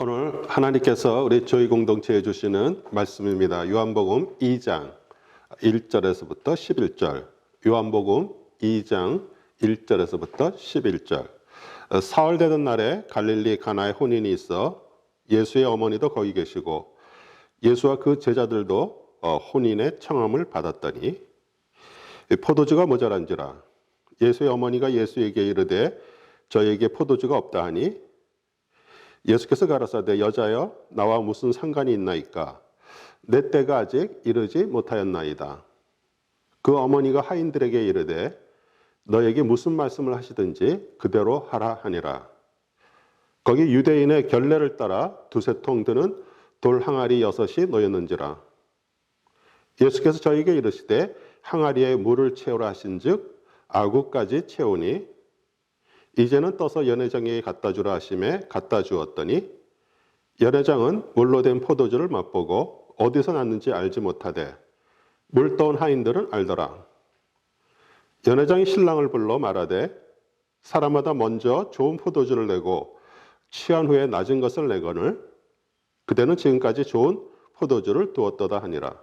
오늘 하나님께서 우리 저희 공동체에 주시는 말씀입니다. 요한복음 2장 1절에서부터 11절. 요한복음 2장 1절에서부터 11절. 사흘 되던 날에 갈릴리 가나에 혼인이 있어 예수의 어머니도 거기 계시고 예수와 그 제자들도 혼인의 청함을 받았더니 포도주가 모자란지라. 예수의 어머니가 예수에게 이르되 저에게 포도주가 없다 하니 예수께서 가라사대 여자여 나와 무슨 상관이 있나이까 내 때가 아직 이르지 못하였나이다. 그 어머니가 하인들에게 이르되 너에게 무슨 말씀을 하시든지 그대로 하라 하니라. 거기 유대인의 결례를 따라 두세 통 드는 돌 항아리 6이 놓였는지라. 예수께서 저에게 이르시되 항아리에 물을 채우라 하신즉 아구까지 채우니 이제는 떠서 연회장에게 갖다 주라 하심에 갖다 주었더니 연회장은 물로 된 포도주를 맛보고 어디서 났는지 알지 못하되 물 떠온 하인들은 알더라. 연회장이 신랑을 불러 말하되 사람마다 먼저 좋은 포도주를 내고 취한 후에 낮은 것을 내거늘 그대는 지금까지 좋은 포도주를 두었도다 하니라.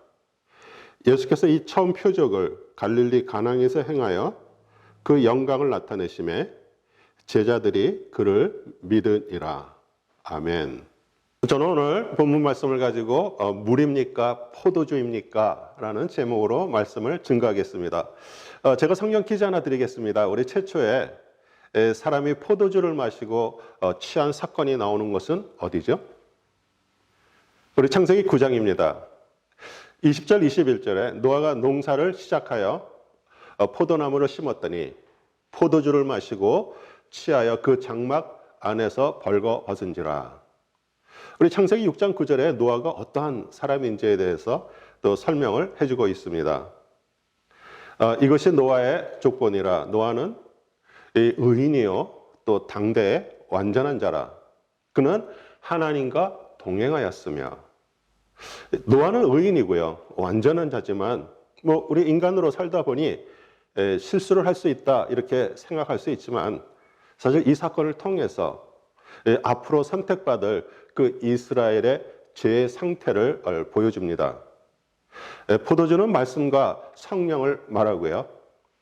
예수께서 이 처음 표적을 갈릴리 가나에서 행하여 그 영광을 나타내심에 제자들이 그를 믿으니라. 아멘. 저는 오늘 본문 말씀을 가지고 물입니까 포도주입니까? 라는 제목으로 말씀을 증거하겠습니다. 제가 성경 퀴즈 하나 드리겠습니다. 우리 최초에 사람이 포도주를 마시고 취한 사건이 나오는 것은 어디죠? 우리 창세기 9장입니다. 20절 21절에 노아가 농사를 시작하여 포도나무를 심었더니 포도주를 마시고 취하여 그 장막 안에서 벌거벗은지라. 우리 창세기 6장 9절에 노아가 어떠한 사람인지에 대해서 또 설명을 해주고 있습니다. 이것이 노아의 족본이라. 노아는 의인이요 또 당대의 완전한 자라. 그는 하나님과 동행하였으며. 노아는 의인이고요 완전한 자지만 우리 인간으로 살다 보니 실수를 할 수 있다 이렇게 생각할 수 있지만 사실 이 사건을 통해서 앞으로 선택받을 그 이스라엘의 죄의 상태를 보여줍니다. 포도주는 말씀과 성령을 말하고요.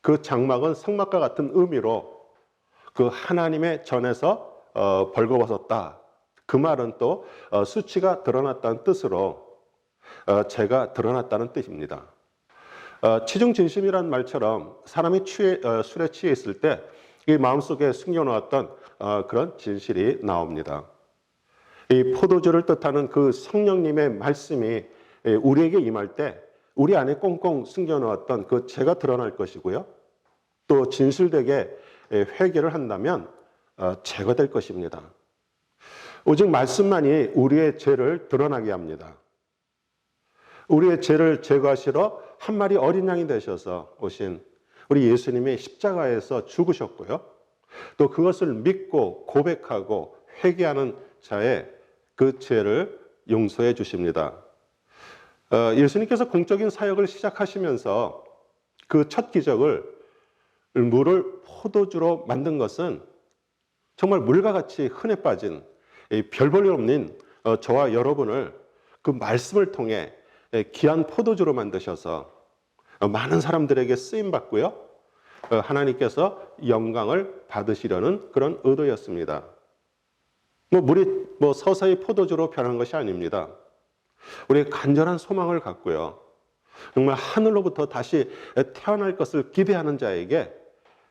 그 장막은 성막과 같은 의미로 그 하나님의 전에서 벌거벗었다. 그 말은 또 수치가 드러났다는 뜻으로 죄가 드러났다는 뜻입니다. 치중진심이라는 말처럼 사람이 술에 취해 있을 때 이 마음속에 숨겨놓았던 그런 진실이 나옵니다. 이 포도주를 뜻하는 그 성령님의 말씀이 우리에게 임할 때 우리 안에 꽁꽁 숨겨놓았던 그 죄가 드러날 것이고요. 또 진실되게 회개를 한다면 제거될 것입니다. 오직 말씀만이 우리의 죄를 드러나게 합니다. 우리의 죄를 제거하시러 한 마리 어린 양이 되셔서 오신 우리 예수님이 십자가에서 죽으셨고요. 또 그것을 믿고 고백하고 회개하는 자의 그 죄를 용서해 주십니다. 예수님께서 공적인 사역을 시작하시면서 그 첫 기적을 물을 포도주로 만든 것은 정말 물과 같이 흔해 빠진 별 볼 일 없는 저와 여러분을 그 말씀을 통해 귀한 포도주로 만드셔서 많은 사람들에게 쓰임받고요. 하나님께서 영광을 받으시려는 그런 의도였습니다. 물이 서서히 포도주로 변한 것이 아닙니다. 우리 간절한 소망을 갖고요. 정말 하늘로부터 다시 태어날 것을 기대하는 자에게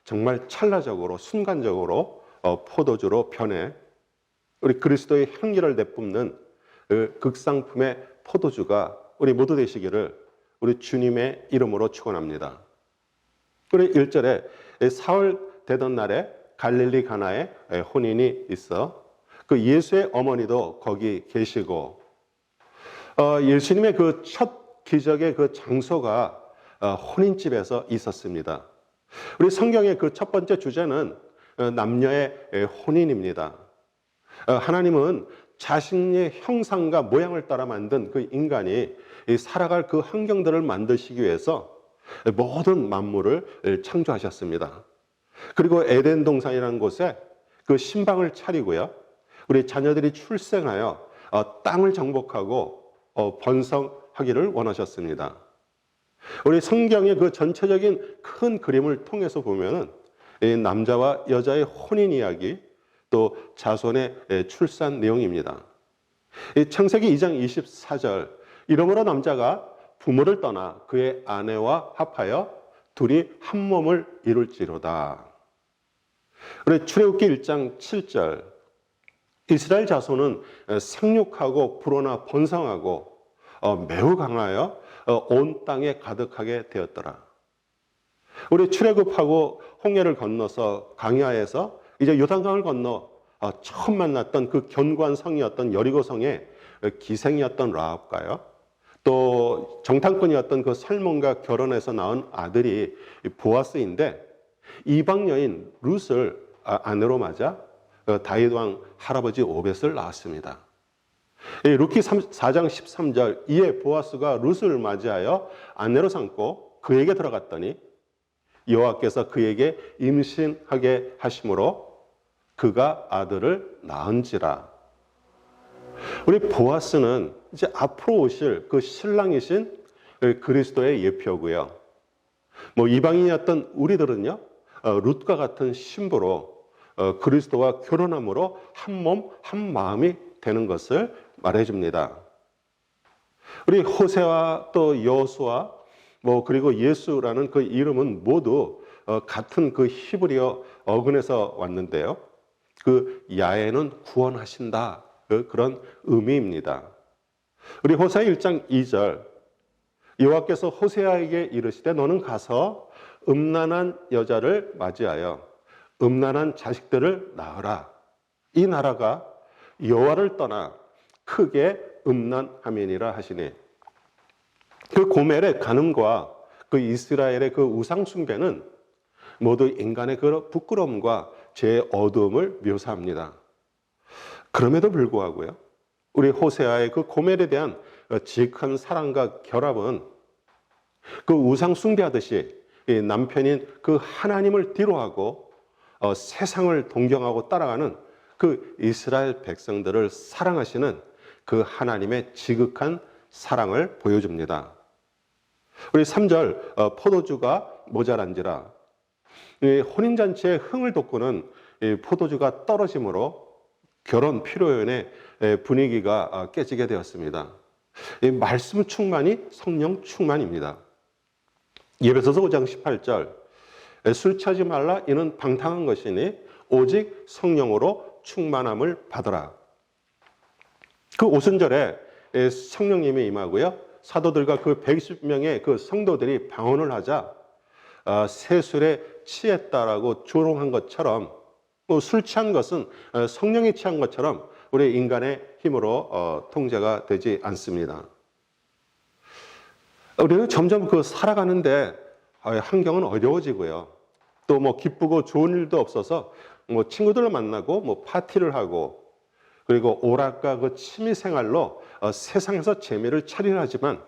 정말 찰나적으로 순간적으로 포도주로 변해 우리 그리스도의 향기를 내뿜는 그 극상품의 포도주가 우리 모두 되시기를 우리 주님의 이름으로 축원합니다. 우리 1절에 사흘 되던 날에 갈릴리 가나에 혼인이 있어 그 예수의 어머니도 거기 계시고 예수님의 그 첫 기적의 그 장소가 혼인집에서 있었습니다. 우리 성경의 그 첫 번째 주제는 남녀의 혼인입니다. 하나님은 자신의 형상과 모양을 따라 만든 그 인간이 살아갈 그 환경들을 만드시기 위해서 모든 만물을 창조하셨습니다. 그리고 에덴 동산이라는 곳에 그 신방을 차리고요. 우리 자녀들이 출생하여 땅을 정복하고 번성하기를 원하셨습니다. 우리 성경의 그 전체적인 큰 그림을 통해서 보면은 이 남자와 여자의 혼인 이야기, 또 자손의 출산 내용입니다. 이 창세기 2장 24절, 이러므로 남자가 부모를 떠나 그의 아내와 합하여 둘이 한 몸을 이룰지로다. 우리 출애굽기 1장 7절, 이스라엘 자손은 생육하고 불어나 번성하고 매우 강하여 온 땅에 가득하게 되었더라. 우리 출애굽하고 홍해를 건너서 광야에서 이제 요단강을 건너 처음 만났던 그 견고한 성이었던 여리고성의 기생이었던 라합과요, 또 정탐꾼이었던 그 살몬과 결혼해서 낳은 아들이 보아스인데, 이방 여인 룻을 아내로 맞아 다윗 왕 할아버지 오벳을 낳았습니다. 룻기 4장 13절, 이에 보아스가 룻을 맞이하여 아내로 삼고 그에게 들어갔더니 여호와께서 그에게 임신하게 하심으로 그가 아들을 낳은지라. 우리 보아스는 이제 앞으로 오실 그 신랑이신 그리스도의 예표고요. 이방인이었던 우리들은요, 룻과 같은 신부로 그리스도와 결혼함으로 한 몸, 한 마음이 되는 것을 말해줍니다. 우리 호세와 또 여호수아, 그리고 예수라는 그 이름은 모두 같은 그 히브리어 어근에서 왔는데요. 그 야에는 구원하신다, 그런 의미입니다. 우리 호세아 1장 2절, 여호와께서 호세아에게 이르시되 너는 가서 음란한 여자를 맞이하여 음란한 자식들을 낳으라. 이 나라가 여호와를 떠나 크게 음란함이니라 하시니, 그 고멜의 간음과 그 이스라엘의 그 우상 숭배는 모두 인간의 그 부끄러움과 죄의 어두움을 묘사합니다. 그럼에도 불구하고요, 우리 호세아의 그 고멜에 대한 지극한 사랑과 결합은 그 우상 숭배하듯이 남편인 그 하나님을 뒤로하고 세상을 동경하고 따라가는 그 이스라엘 백성들을 사랑하시는 그 하나님의 지극한 사랑을 보여줍니다. 우리 3절, 포도주가 모자란지라. 혼인잔치의 흥을 돋구는 포도주가 떨어짐으로 결혼 피로연의 분위기가 깨지게 되었습니다. 이 말씀 충만이 성령 충만입니다. 예배소서 5장 18절, 술 취하지 말라 이는 방탕한 것이니 오직 성령으로 충만함을 받으라. 그 오순절에 성령님이 임하고요, 사도들과 그 120명의 그 성도들이 방언을 하자 세술에 취했다라고 조롱한 것처럼, 술 취한 것은 성령이 취한 것처럼 우리 인간의 힘으로 통제가 되지 않습니다. 우리는 점점 살아가는데 환경은 어려워지고요, 또 기쁘고 좋은 일도 없어서 친구들을 만나고 파티를 하고, 그리고 오락과 그 취미 생활로 세상에서 재미를 차리려 하지만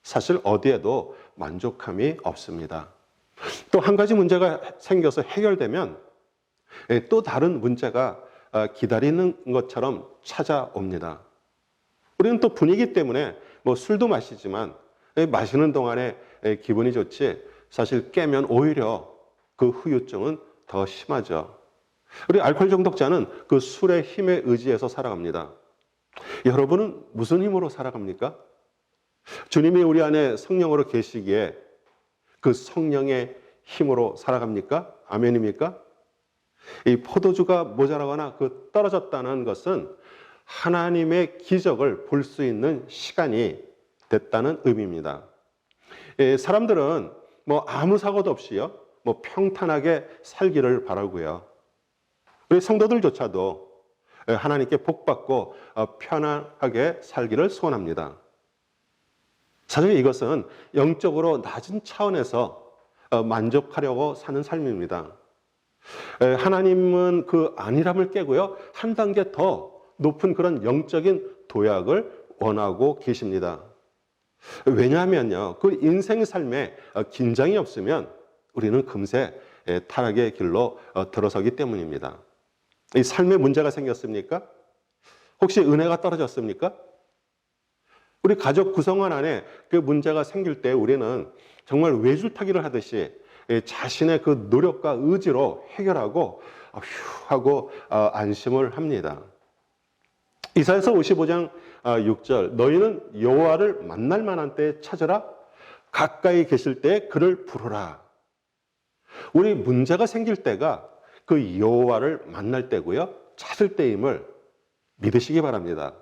사실 어디에도 만족함이 없습니다. 또 한 가지 문제가 생겨서 해결되면 또 다른 문제가 기다리는 것처럼 찾아옵니다. 우리는 또 분위기 때문에 술도 마시지만 마시는 동안에 기분이 좋지, 사실 깨면 오히려 그 후유증은 더 심하죠. 우리 알코올 중독자는 그 술의 힘에 의지해서 살아갑니다. 여러분은 무슨 힘으로 살아갑니까? 주님이 우리 안에 성령으로 계시기에 그 성령의 힘으로 살아갑니까? 아멘입니까? 이 포도주가 모자라거나 떨어졌다는 것은 하나님의 기적을 볼 수 있는 시간이 됐다는 의미입니다. 사람들은 아무 사고도 없이요, 평탄하게 살기를 바라고요. 우리 성도들조차도 하나님께 복받고 편안하게 살기를 소원합니다. 사실 이것은 영적으로 낮은 차원에서 만족하려고 사는 삶입니다. 하나님은 그 안일함을 깨고요, 한 단계 더 높은 그런 영적인 도약을 원하고 계십니다. 왜냐하면요, 그 인생의 삶에 긴장이 없으면 우리는 금세 타락의 길로 들어서기 때문입니다. 이 삶에 문제가 생겼습니까? 혹시 은혜가 떨어졌습니까? 우리 가족 구성원 안에 그 문제가 생길 때 우리는 정말 외줄타기를 하듯이 자신의 그 노력과 의지로 해결하고 휴 하고 안심을 합니다. 이사야서 55장 6절 너희는 여호와를 만날 만한 때에 찾으라 가까이 계실 때에 그를 부르라. 우리 문제가 생길 때가 그 여호와를 만날 때고요. 찾을 때임을 믿으시기 바랍니다.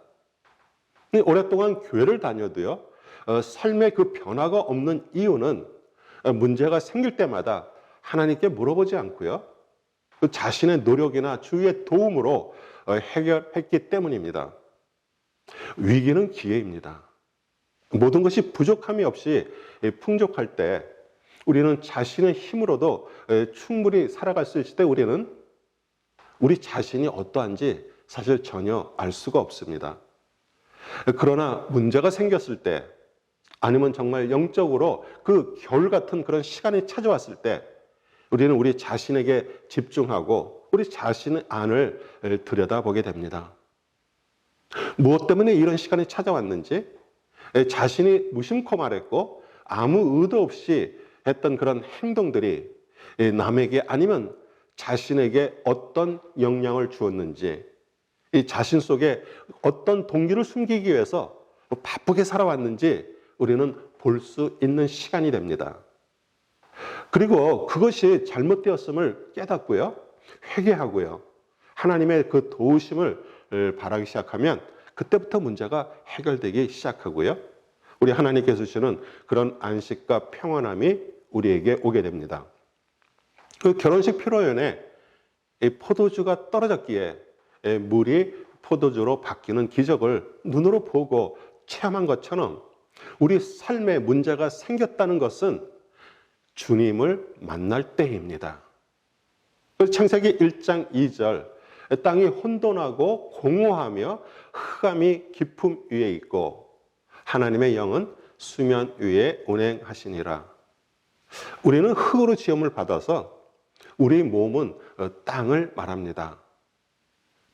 오랫동안 교회를 다녀도요. 삶의 그 변화가 없는 이유는 문제가 생길 때마다 하나님께 물어보지 않고요. 그 자신의 노력이나 주위의 도움으로 해결했기 때문입니다. 위기는 기회입니다. 모든 것이 부족함이 없이 풍족할 때 우리는 자신의 힘으로도 충분히 살아갈 수 있을 때 우리는 우리 자신이 어떠한지 사실 전혀 알 수가 없습니다. 그러나 문제가 생겼을 때 아니면 정말 영적으로 그 겨울 같은 그런 시간이 찾아왔을 때 우리는 우리 자신에게 집중하고 우리 자신의 안을 들여다보게 됩니다. 무엇 때문에 이런 시간이 찾아왔는지 자신이 무심코 말했고 아무 의도 없이 했던 그런 행동들이 남에게 아니면 자신에게 어떤 영향을 주었는지 이 자신 속에 어떤 동기를 숨기기 위해서 바쁘게 살아왔는지 우리는 볼 수 있는 시간이 됩니다. 그리고 그것이 잘못되었음을 깨닫고요. 회개하고요. 하나님의 그 도우심을 바라기 시작하면 그때부터 문제가 해결되기 시작하고요. 우리 하나님께서 주시는 그런 안식과 평안함이 우리에게 오게 됩니다. 그 결혼식披露宴에 포도주가 떨어졌기에 물이 포도주로 바뀌는 기적을 눈으로 보고 체험한 것처럼 우리 삶에 문제가 생겼다는 것은 주님을 만날 때입니다. 창세기 1장 2절 땅이 혼돈하고 공허하며 흑암이 깊음 위에 있고 하나님의 영은 수면 위에 운행하시니라. 우리는 흙으로 지음을 받아서 우리 몸은 땅을 말합니다.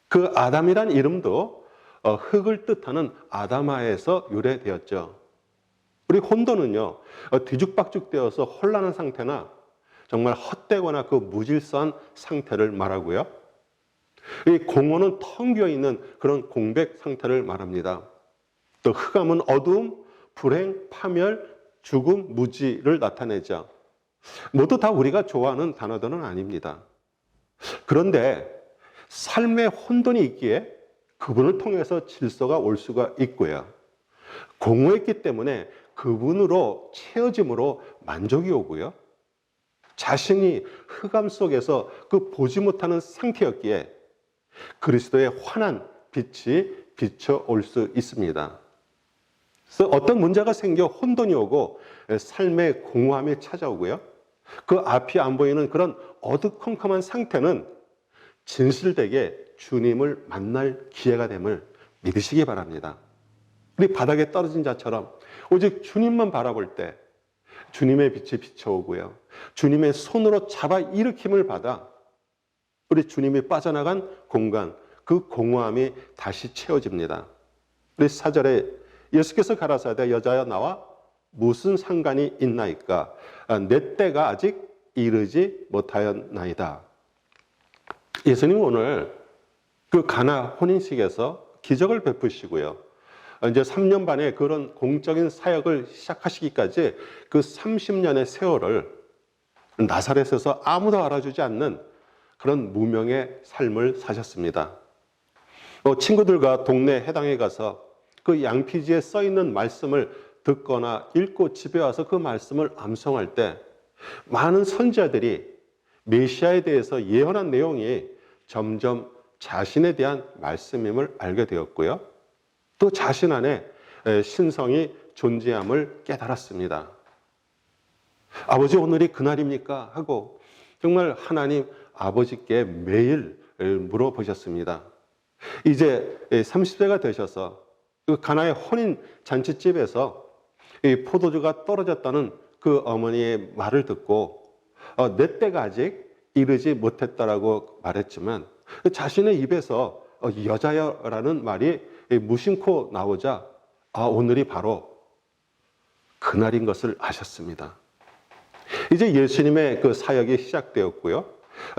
그 아담이란 이름도 흙을 뜻하는 아담아에서 유래되었죠. 우리 혼돈은요, 뒤죽박죽되어서 혼란한 상태나 정말 헛되거나 그 무질서한 상태를 말하고요. 이 공허는 텅 비어 있는 그런 공백 상태를 말합니다. 또 흑암은 어두움, 불행, 파멸, 죽음, 무지를 나타내죠. 모두 다 우리가 좋아하는 단어들은 아닙니다. 그런데 삶의 혼돈이 있기에 그분을 통해서 질서가 올 수가 있고요. 공허했기 때문에 그분으로 채워짐으로 만족이 오고요. 자신이 흑암 속에서 그 보지 못하는 상태였기에 그리스도의 환한 빛이 비춰올 수 있습니다. 그래서 어떤 문제가 생겨 혼돈이 오고 삶의 공허함이 찾아오고요. 그 앞이 안 보이는 그런 어두컴컴한 상태는 진실되게 주님을 만날 기회가 됨을 믿으시기 바랍니다. 우리 바닥에 떨어진 자처럼 오직 주님만 바라볼 때 주님의 빛이 비춰오고요. 주님의 손으로 잡아 일으킴을 받아 우리 주님이 빠져나간 공간, 그 공허함이 다시 채워집니다. 우리 4절에 예수께서 가라사대 여자여 나와 무슨 상관이 있나이까? 내 때가 아직 이르지 못하였나이다. 예수님 오늘 그 가나 혼인식에서 기적을 베푸시고요. 이제 3년 반의 그런 공적인 사역을 시작하시기까지 그 30년의 세월을 나사렛에서 아무도 알아주지 않는 그런 무명의 삶을 사셨습니다. 친구들과 동네 해당에 가서 그 양피지에 써 있는 말씀을 듣거나 읽고 집에 와서 그 말씀을 암송할 때 많은 선지자들이 메시아에 대해서 예언한 내용이 점점 자신에 대한 말씀임을 알게 되었고요. 또 자신 안에 신성이 존재함을 깨달았습니다. 아버지 오늘이 그날입니까? 하고 정말 하나님 아버지께 매일 물어보셨습니다. 이제 30세가 되셔서 그 가나의 혼인 잔치집에서 이 포도주가 떨어졌다는 그 어머니의 말을 듣고 내 때가 아직 이르지 못했다라고 말했지만 자신의 입에서 여자여라는 말이 무심코 나오자 오늘이 바로 그날인 것을 아셨습니다. 이제 예수님의 그 사역이 시작되었고요.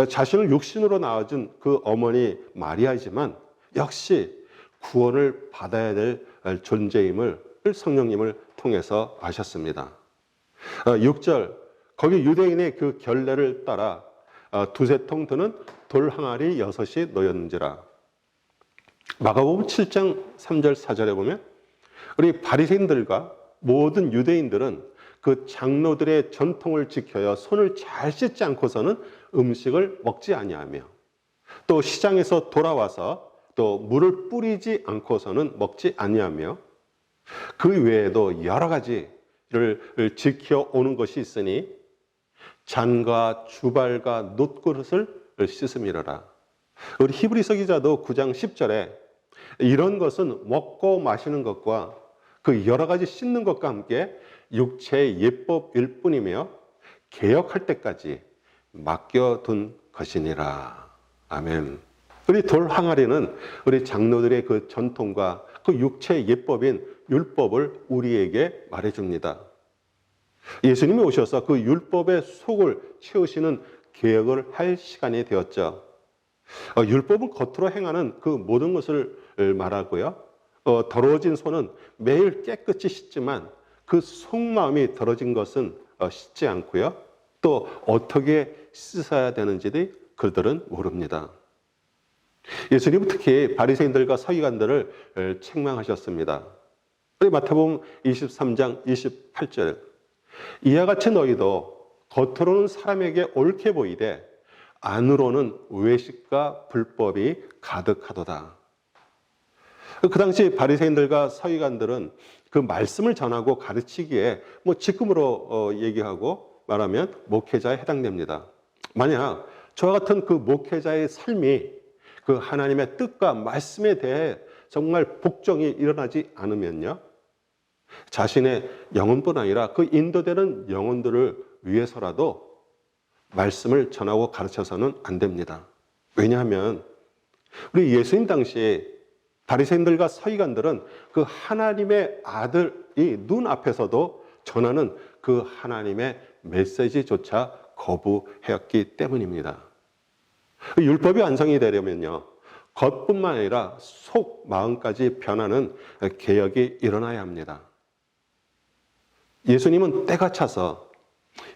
자신을 육신으로 낳아준 그 어머니 마리아이지만 역시 구원을 받아야 될 존재임을 성령님을 통해서 아셨습니다. 6절, 거기 유대인의 그 결례를 따라 두세 통 드는 돌 항아리 6이 놓였는지라. 마가복음 7장 3절 4절에 보면 우리 바리새인들과 모든 유대인들은 그 장로들의 전통을 지켜야 손을 잘 씻지 않고서는 음식을 먹지 아니하며, 또 시장에서 돌아와서 또 물을 뿌리지 않고서는 먹지 아니하며, 그 외에도 여러 가지를 지켜오는 것이 있으니 잔과 주발과 놋그릇을 씻음이러라. 우리 히브리서 기자도 9장 10절에 이런 것은 먹고 마시는 것과 그 여러 가지 씻는 것과 함께 육체의 예법일 뿐이며 개혁할 때까지 맡겨둔 것이니라. 아멘. 우리 돌 항아리는 우리 장로들의 그 전통과 그 육체의 예법인 율법을 우리에게 말해줍니다. 예수님이 오셔서 그 율법의 속을 채우시는 개혁을 할 시간이 되었죠. 율법은 겉으로 행하는 그 모든 것을 말하고요. 더러워진 손은 매일 깨끗이 씻지만 그 속마음이 더러진 것은 씻지 않고요. 또 어떻게 씻어야 되는지 그들은 모릅니다. 예수님은 특히 바리새인들과 서기관들을 책망하셨습니다. 우리 마태복음 23장 28절, 이와 같이 너희도 겉으로는 사람에게 옳게 보이되 안으로는 외식과 불법이 가득하도다. 그 당시 바리새인들과 서기관들은 그 말씀을 전하고 가르치기에 직금으로 얘기하고 말하면 목회자에 해당됩니다. 만약 저와 같은 그 목회자의 삶이 그 하나님의 뜻과 말씀에 대해 정말 복종이 일어나지 않으면요, 자신의 영혼뿐 아니라 그 인도되는 영혼들을 위해서라도 말씀을 전하고 가르쳐서는 안 됩니다. 왜냐하면 우리 예수님 당시에 바리새인들과 서기관들은 그 하나님의 아들이 눈앞에서도 전하는 그 하나님의 메시지조차 거부했기 때문입니다. 율법이 완성이 되려면요, 겉뿐만 아니라 속 마음까지 변하는 개혁이 일어나야 합니다. 예수님은 때가 차서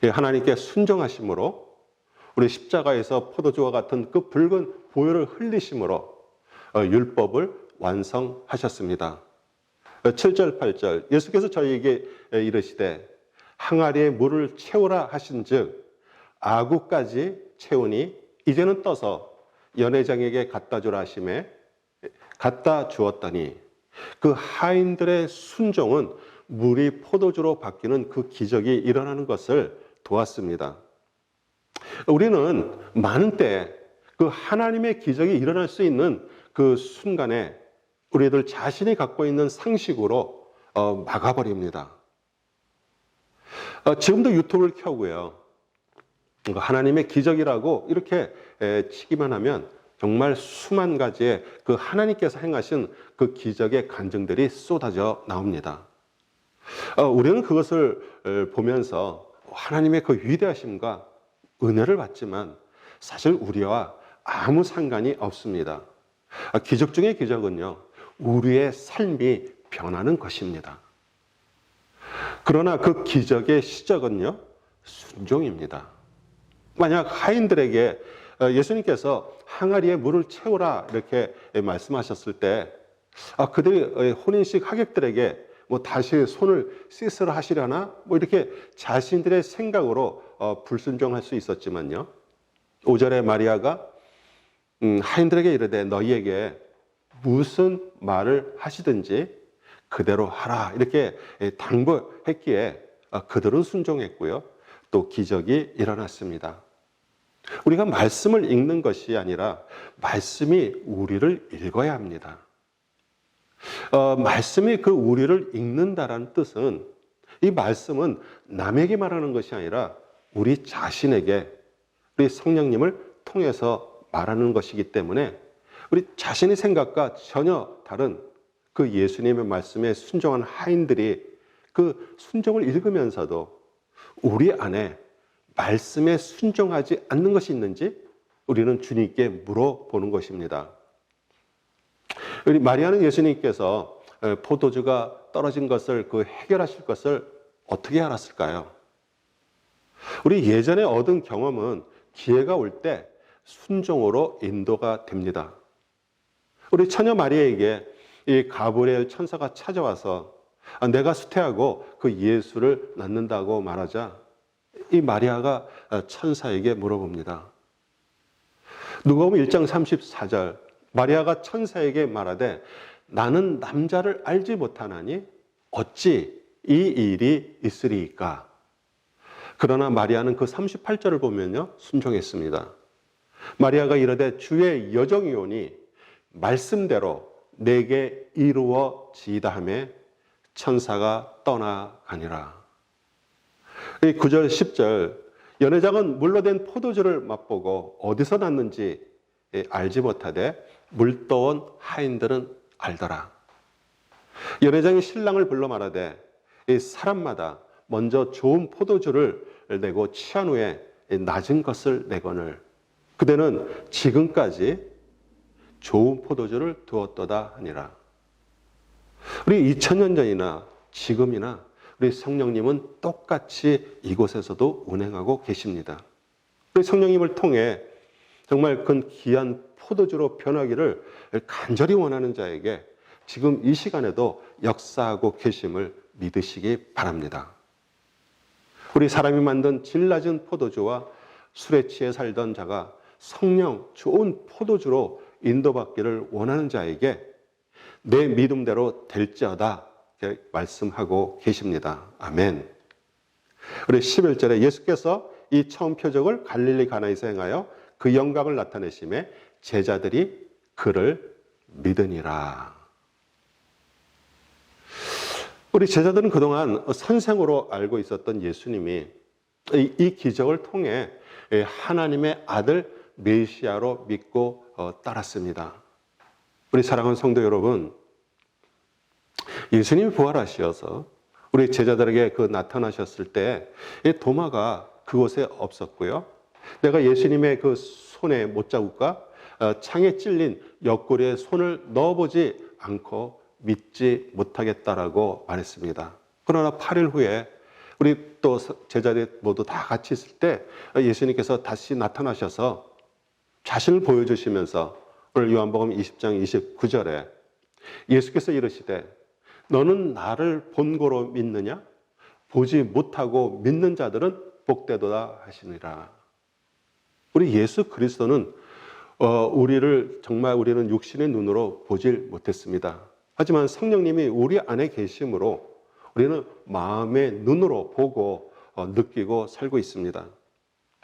하나님께 순종하심으로 우리 십자가에서 포도주와 같은 그 붉은 보혈을 흘리심으로 율법을 완성하셨습니다. 7절 8절, 예수께서 저희에게 이르시되 항아리에 물을 채우라 하신즉 아구까지 채우니 이제는 떠서 연회장에게 갖다 주라 하심에 갖다 주었더니 그 하인들의 순종은 물이 포도주로 바뀌는 그 기적이 일어나는 것을 도왔습니다. 우리는 많은 때 그 하나님의 기적이 일어날 수 있는 그 순간에 우리들 자신이 갖고 있는 상식으로 막아버립니다. 지금도 유튜브를 켜고요, 하나님의 기적이라고 이렇게 치기만 하면 정말 수만 가지의 그 하나님께서 행하신 그 기적의 간증들이 쏟아져 나옵니다. 우리는 그것을 보면서 하나님의 그 위대하심과 은혜를 받지만 사실 우리와 아무 상관이 없습니다. 기적 중의 기적은요, 우리의 삶이 변하는 것입니다. 그러나 그 기적의 시작은요, 순종입니다. 만약 하인들에게 예수님께서 항아리에 물을 채우라 이렇게 말씀하셨을 때 그들이 혼인식 하객들에게 다시 손을 씻으라 하시려나 이렇게 자신들의 생각으로 불순종할 수 있었지만요, 5절에 마리아가 하인들에게 이르되 너희에게 무슨 말을 하시든지 그대로 하라 이렇게 당부했기에 그들은 순종했고요, 또 기적이 일어났습니다. 우리가 말씀을 읽는 것이 아니라 말씀이 우리를 읽어야 합니다. 말씀이 그 우리를 읽는다라는 뜻은 이 말씀은 남에게 말하는 것이 아니라 우리 자신에게 우리 성령님을 통해서 말하는 것이기 때문에 우리 자신의 생각과 전혀 다른 그 예수님의 말씀에 순종한 하인들이 그 순종을 읽으면서도 우리 안에 말씀에 순종하지 않는 것이 있는지 우리는 주님께 물어보는 것입니다. 우리 마리아는 예수님께서 포도주가 떨어진 것을 그 해결하실 것을 어떻게 알았을까요? 우리 예전에 얻은 경험은 기회가 올 때 순종으로 인도가 됩니다. 우리 처녀 마리아에게 이 가브리엘 천사가 찾아와서 내가 수태하고 그 예수를 낳는다고 말하자 이 마리아가 천사에게 물어봅니다. 누가복음 1장 34절 마리아가 천사에게 말하되 나는 남자를 알지 못하나니 어찌 이 일이 있으리이까? 그러나 마리아는 그 38절을 보면요 순종했습니다. 마리아가 이르되 주의 여정이오니 말씀대로 내게 이루어지이다 하며 천사가 떠나가니라. 9절 10절 연회장은 물로 된 포도주를 맛보고 어디서 났는지 알지 못하되 물떠온 하인들은 알더라. 연회장이 신랑을 불러 말하되 이 사람마다 먼저 좋은 포도주를 내고 취한 후에 낮은 것을 내거늘 그대는 지금까지 좋은 포도주를 두었도다 하니라. 우리 2000년 전이나 지금이나 우리 성령님은 똑같이 이곳에서도 운행하고 계십니다. 우리 성령님을 통해 정말 그 귀한 포도주로 변하기를 간절히 원하는 자에게 지금 이 시간에도 역사하고 계심을 믿으시기 바랍니다. 우리 사람이 만든 질 낮은 포도주와 술에 취해 살던 자가 성령 좋은 포도주로 인도받기를 원하는 자에게 내 믿음대로 될지어다 이렇게 말씀하고 계십니다. 아멘. 우리 11절에 예수께서 이 처음 표적을 갈릴리 가나에서 행하여 그 영광을 나타내심에 제자들이 그를 믿으니라. 우리 제자들은 그동안 선생으로 알고 있었던 예수님이 이 기적을 통해 하나님의 아들 메시아로 믿고 따랐습니다. 우리 사랑하는 성도 여러분, 예수님이 부활하셔서 우리 제자들에게 그 나타나셨을 때 도마가 그곳에 없었고요. 내가 예수님의 그 손에 못자국과 창에 찔린 옆구리에 손을 넣어보지 않고 믿지 못하겠다라고 말했습니다. 그러나 8일 후에 우리 또 제자들이 모두 다 같이 있을 때 예수님께서 다시 나타나셔서 자신을 보여주시면서 오늘 요한복음 20장 29절에 예수께서 이르시되 너는 나를 본고로 믿느냐? 보지 못하고 믿는 자들은 복되도다 하시니라. 우리 예수 그리스도는 우리는 육신의 눈으로 보질 못했습니다. 하지만 성령님이 우리 안에 계심으로 우리는 마음의 눈으로 보고 느끼고 살고 있습니다.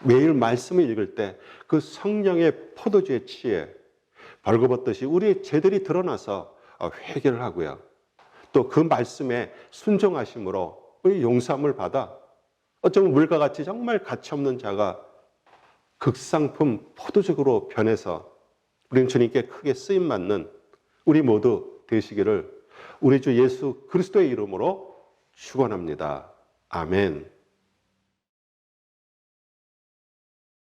매일 말씀을 읽을 때 그 성령의 포도주에 취해 벌거벗듯이 우리의 죄들이 드러나서 회개를 하고요. 또 그 말씀에 순종하심으로 우리 용서함을 받아 어쩌면 물과 같이 정말 가치없는 자가 극상품 포도주로 변해서 우리는 주님께 크게 쓰임받는 우리 모두 되시기를 우리 주 예수 그리스도의 이름으로 축원합니다. 아멘.